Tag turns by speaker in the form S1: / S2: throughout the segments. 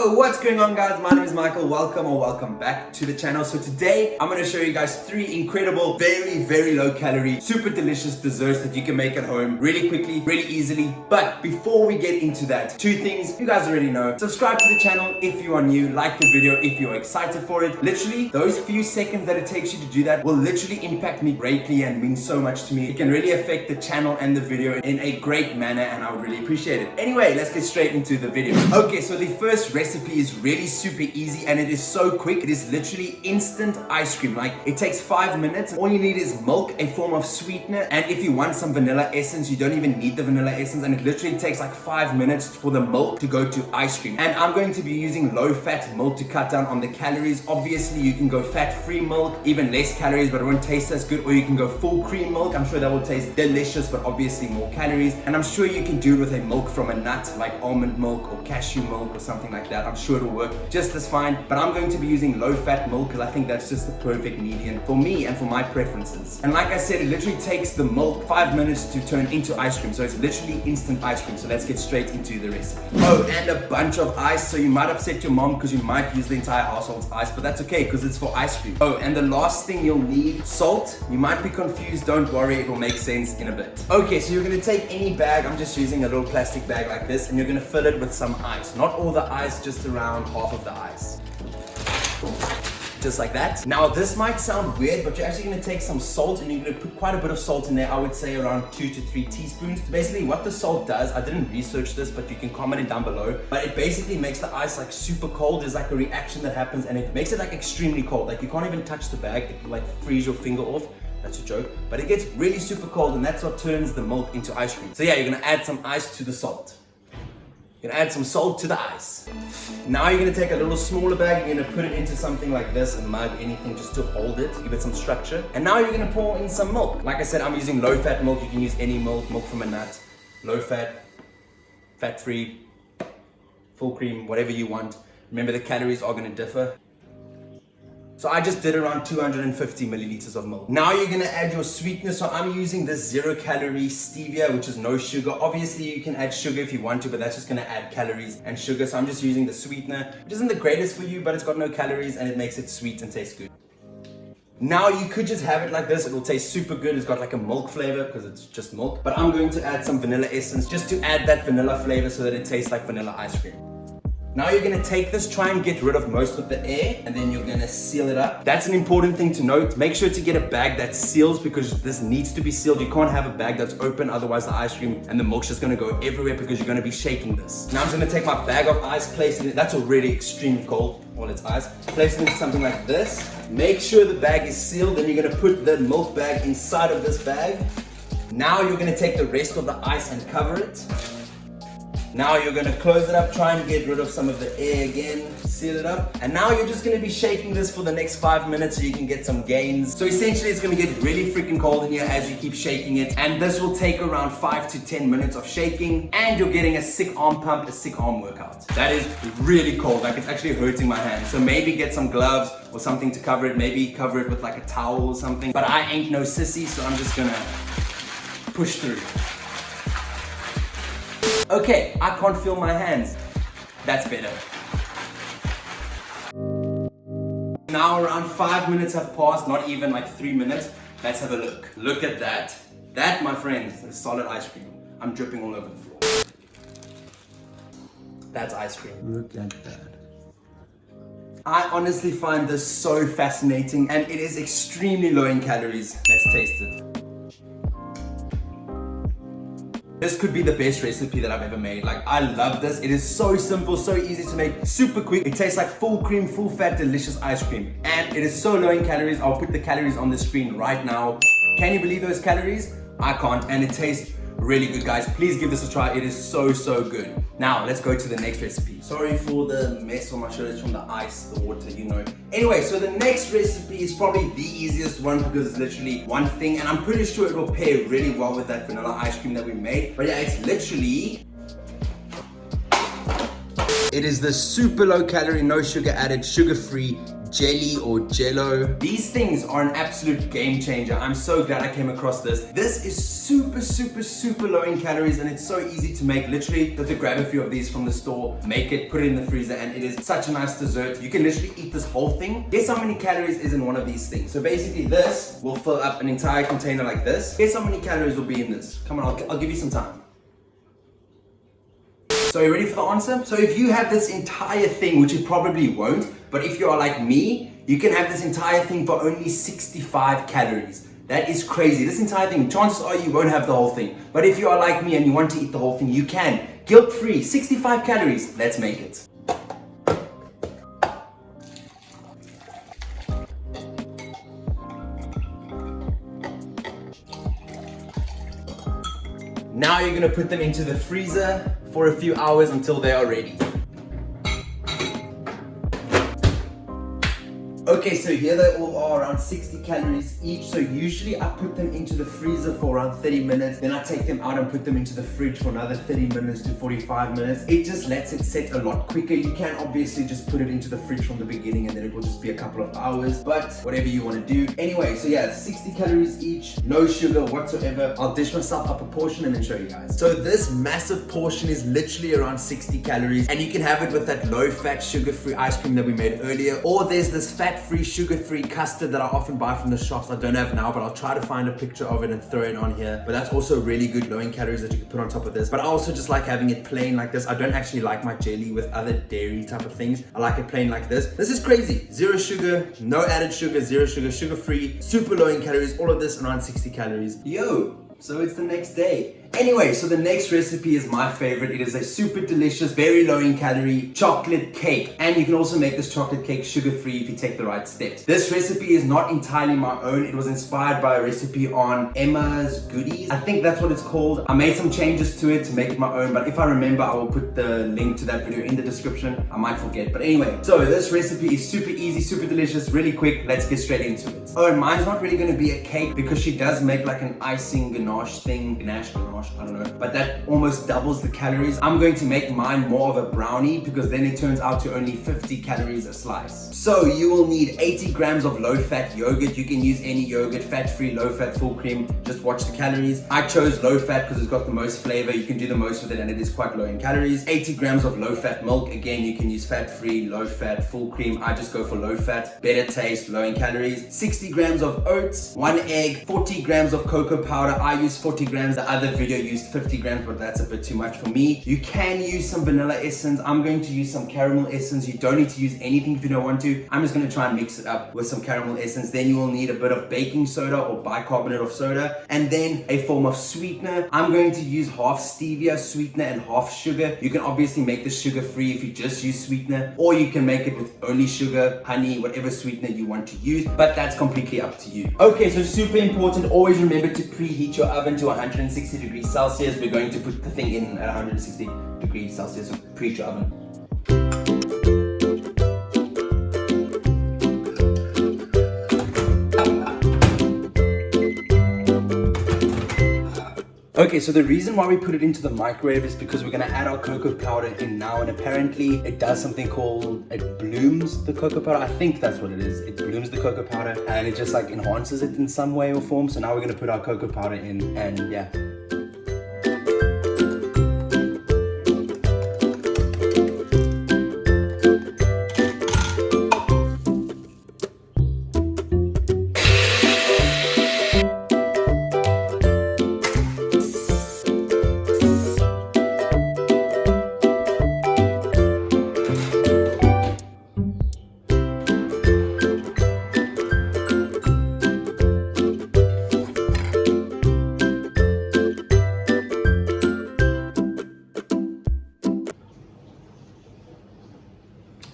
S1: Yo, what's going on guys? My name is Michael. Welcome back to the channel. So today I'm going to show you guys 3 incredible, very low calorie, super delicious desserts that you can make at home really quickly, really easily. But before we get into that, 2 things you guys already know. Subscribe to the channel if you are new, like the video if you're excited for it. Literally, those few seconds that it takes you to do that will literally impact me greatly and mean so much to me. It can really affect the channel and the video in a great manner and I would really appreciate it. Anyway, let's get straight into the video. Okay, so the first recipe is really super easy and it is so quick. It is literally instant ice cream. Like, it takes 5 minutes. All you need is milk, a form of sweetener, and if you want some vanilla essence, you don't even need the vanilla essence, and it literally takes like 5 minutes for the milk to go to ice cream. And I'm going to be using low-fat milk to cut down on the calories. Obviously, you can go fat-free milk, even less calories, but it won't taste as good, or you can go full cream milk. I'm sure that will taste delicious, but obviously more calories. And I'm sure you can do it with a milk from a nut, like almond milk or cashew milk or something like that. I'm sure it'll work just as fine, but I'm going to be using low-fat milk because I think that's just the perfect medium for me and for my preferences. And like I said, it literally takes the milk 5 minutes to turn into ice cream, so it's literally instant ice cream. So let's get straight into the recipe. Oh, and a bunch of ice, so you might upset your mom because you might use the entire household's ice, but that's okay because it's for ice cream. Oh, and the last thing you'll need, salt. You might be confused, don't worry, it will make sense in a bit. Okay, so you're going to take any bag, I'm just using a little plastic bag like this, and you're going to fill it with some ice. Not all the ice, just around half of the ice. Just like that. Now this might sound weird, but you're actually going to take some salt and you're going to put quite a bit of salt in there. I would say around 2 to 3 teaspoons. Basically what the salt does, I didn't research this, but you can comment it down below, but it basically makes the ice like super cold. There's like a reaction that happens and it makes it like extremely cold. Like you can't even touch the bag, it will like freeze your finger off. That's a joke, but it gets really super cold and that's what turns the milk into ice cream. So yeah, you're going to add some ice to the salt. You're gonna add some salt to the ice. Now you're gonna take a little smaller bag, you're gonna put it into something like this, a mug, anything, just to hold it, give it some structure. And now you're gonna pour in some milk. Like I said, I'm using low-fat milk. You can use any milk, milk from a nut, low-fat, fat-free, full cream, whatever you want. Remember, the calories are gonna differ. So I just did around 250 milliliters of milk. Now you're gonna add your sweetener. So I'm using this 0-calorie stevia, which is no sugar. Obviously you can add sugar if you want to, but that's just gonna add calories and sugar. So I'm just using the sweetener, which isn't the greatest for you, but it's got no calories and it makes it sweet and taste good. Now you could just have it like this. It will taste super good. It's got like a milk flavor because it's just milk. But I'm going to add some vanilla essence just to add that vanilla flavor so that it tastes like vanilla ice cream. Now you're gonna take this, try and get rid of most of the air, and then you're gonna seal it up. That's an important thing to note. Make sure to get a bag that seals because this needs to be sealed. You can't have a bag that's open, otherwise the ice cream and the milk's just gonna go everywhere because you're gonna be shaking this. Now I'm just gonna take my bag of ice, place it in. That's already extremely cold, all it's ice. Place it into something like this. Make sure the bag is sealed, then you're gonna put the milk bag inside of this bag. Now you're gonna take the rest of the ice and cover it. Now you're gonna close it up, try and get rid of some of the air again, seal it up. And now you're just gonna be shaking this for the next 5 minutes so you can get some gains. So essentially it's gonna get really freaking cold in here as you keep shaking it. And this will take around 5 to 10 minutes of shaking. And you're getting a sick arm pump, a sick arm workout. That is really cold, like it's actually hurting my hand. So maybe get some gloves or something to cover it. Maybe cover it with like a towel or something. But I ain't no sissy, so I'm just gonna push through. Okay, I can't feel my hands. That's better. Now around 5 minutes have passed, not even like 3 minutes. Let's have a look. Look at that. That, my friends, is solid ice cream. I'm dripping all over the floor. That's ice cream. Look at that. I honestly find this so fascinating and it is extremely low in calories. Let's taste it. This could be the best recipe that I've ever made. Like, I love this. It is so simple, so easy to make, super quick. It tastes like full cream, full fat, delicious ice cream. And it is so low in calories. I'll put the calories on the screen right now. Can you believe those calories? I can't. And it tastes really good, guys. Please give this a try. It is so good. Now, let's go to the next recipe. Sorry for the mess on my shoulders from the ice, the water, you know. Anyway, so the next recipe is probably the easiest one because it's literally one thing and I'm pretty sure it will pair really well with that vanilla ice cream that we made. But yeah, it's literally... It is the super low calorie, no sugar added, sugar-free jelly or Jello. These things are an absolute game changer. I'm so glad I came across this. This is super low in calories, and it's so easy to make. Literally, you have to grab a few of these from the store, make it, put it in the freezer, and it is such a nice dessert. You can literally eat this whole thing. Guess how many calories is in one of these things? So basically, this will fill up an entire container like this. Guess how many calories will be in this? Come on, I'll give you some time. So are you ready for the answer? So if you have this entire thing, which you probably won't, but if you are like me, you can have this entire thing for only 65 calories. That is crazy. This entire thing, chances are you won't have the whole thing. But if you are like me and you want to eat the whole thing, you can. Guilt-free, 65 calories. Let's make it. Now you're gonna put them into the freezer for a few hours until they are ready. Okay, so here they all are, around 60 calories each. So usually I put them into the freezer for around 30 minutes. Then I take them out and put them into the fridge for another 30 minutes to 45 minutes. It just lets it set a lot quicker. You can obviously just put it into the fridge from the beginning and then it will just be a couple of hours, but whatever you want to do. Anyway, so yeah, 60 calories each, no sugar whatsoever. I'll dish myself up a portion and then show you guys. So this massive portion is literally around 60 calories, and you can have it with that low-fat, sugar-free ice cream that we made earlier, or there's this fat-free, sugar-free custard that I often buy from the shops. I don't have now, but I'll try to find a picture of it and throw it on here. But that's also really good low in calories that you can put on top of this. But I also just like having it plain like this. I don't actually like my jelly with other dairy type of things. I like it plain like this. This is crazy. Zero sugar, no added sugar, zero sugar, sugar-free, super low in calories. All of this around 60 calories. Yo, so it's the next day. Anyway, so the next recipe is my favorite. It is a super delicious, very low in calorie chocolate cake. And you can also make this chocolate cake sugar-free if you take the right steps. This recipe is not entirely my own. It was inspired by a recipe on Emma's Goodies. I think that's what it's called. I made some changes to it to make it my own, but if I remember, I will put the link to that video in the description. I might forget, but anyway. So this recipe is super easy, super delicious, really quick. Let's get straight into it. Oh, and mine's not really gonna be a cake because she does make like an icing ganache thing. Ganache, I don't know, but that almost doubles the calories. I'm going to make mine more of a brownie because then it turns out to only 50 calories a slice. So you will need 80 grams of low-fat yogurt. You can use any yogurt, fat-free, low-fat, full cream. Just watch the calories. I chose low-fat because it's got the most flavor. You can do the most with it and it is quite low in calories. 80 grams of low-fat milk. Again, you can use fat-free, low-fat, full cream. I just go for low-fat, better taste, low in calories. 60 grams of oats, 1 egg, 40 grams of cocoa powder. I use 40 grams. The other video used 50 grams, but that's a bit too much for me. You can use some vanilla essence. I'm going to use some caramel essence. You don't need to use anything if you don't want to. I'm just going to try and mix it up with some caramel essence. Then you will need a bit of baking soda or bicarbonate of soda, and then a form of sweetener. I'm going to use half stevia sweetener and half sugar. You can obviously make this sugar free if you just use sweetener, or you can make it with only sugar, honey, whatever sweetener you want to use, but that's completely up to you. Okay, so super important, always remember to preheat your oven to 160 degrees Celsius. We're going to put the thing in at 160 degrees Celsius, so preheat your oven. Okay, so the reason why we put it into the microwave is because we're gonna add our cocoa powder in now, and apparently it does something called, it blooms the cocoa powder. I think that's what it is. It blooms the cocoa powder and it just like enhances it in some way or form. So now we're gonna put our cocoa powder in, and yeah.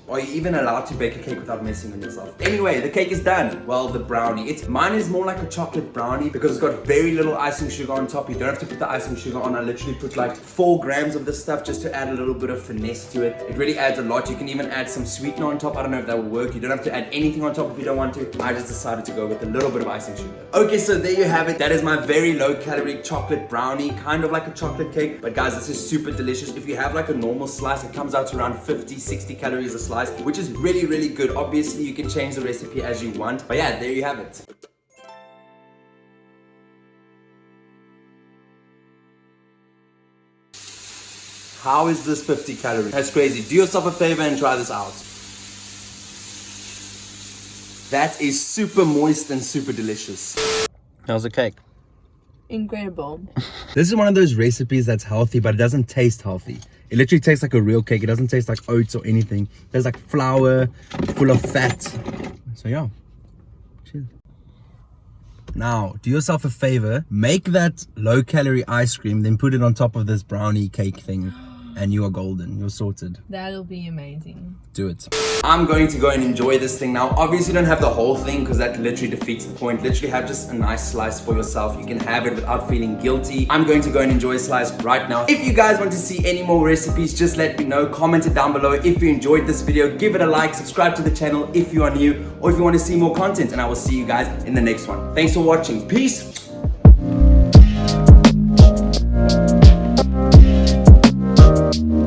S1: Are you even allowed to bake a cake without messing with yourself? Anyway, the cake is done. Well, the brownie. Mine is more like a chocolate brownie because it's got very little icing sugar on top. You don't have to put the icing sugar on. I literally put like 4 grams of this stuff just to add a little bit of finesse to it. It really adds a lot. You can even add some sweetener on top. I don't know if that will work. You don't have to add anything on top if you don't want to. I just decided to go with a little bit of icing sugar. Okay, so there you have it. That is my very low calorie chocolate brownie, kind of like a chocolate cake. But guys, this is super delicious. If you have like a normal slice, it comes out to around 50, 60 calories a slice. which is really, really good. Obviously, you can change the recipe as you want. But yeah, there you have it. How is this 50 calories? That's crazy. Do yourself a favor and try this out. That is super moist and super delicious. How's the cake?
S2: Incredible.
S1: This is one of those recipes that's healthy, but it doesn't taste healthy. It literally tastes like a real cake. It doesn't taste like oats or anything. There's like flour, full of fat. So yeah, cheers. Now, do yourself a favor, make that low-calorie ice cream, then put it on top of this brownie cake thing, and you are golden. You're sorted.
S2: That'll be amazing.
S1: Do it. I'm going to go and enjoy this thing now. Obviously, don't have the whole thing because that literally defeats the point. Literally have just a nice slice for yourself. You can have it without feeling guilty. I'm going to go and enjoy a slice right now. If you guys want to see any more recipes, just let me know. Comment it down below. If you enjoyed this video, give it a like, subscribe to the channel if you are new, or if you want to see more content, and I will see you guys in the next one. Thanks for watching. Peace.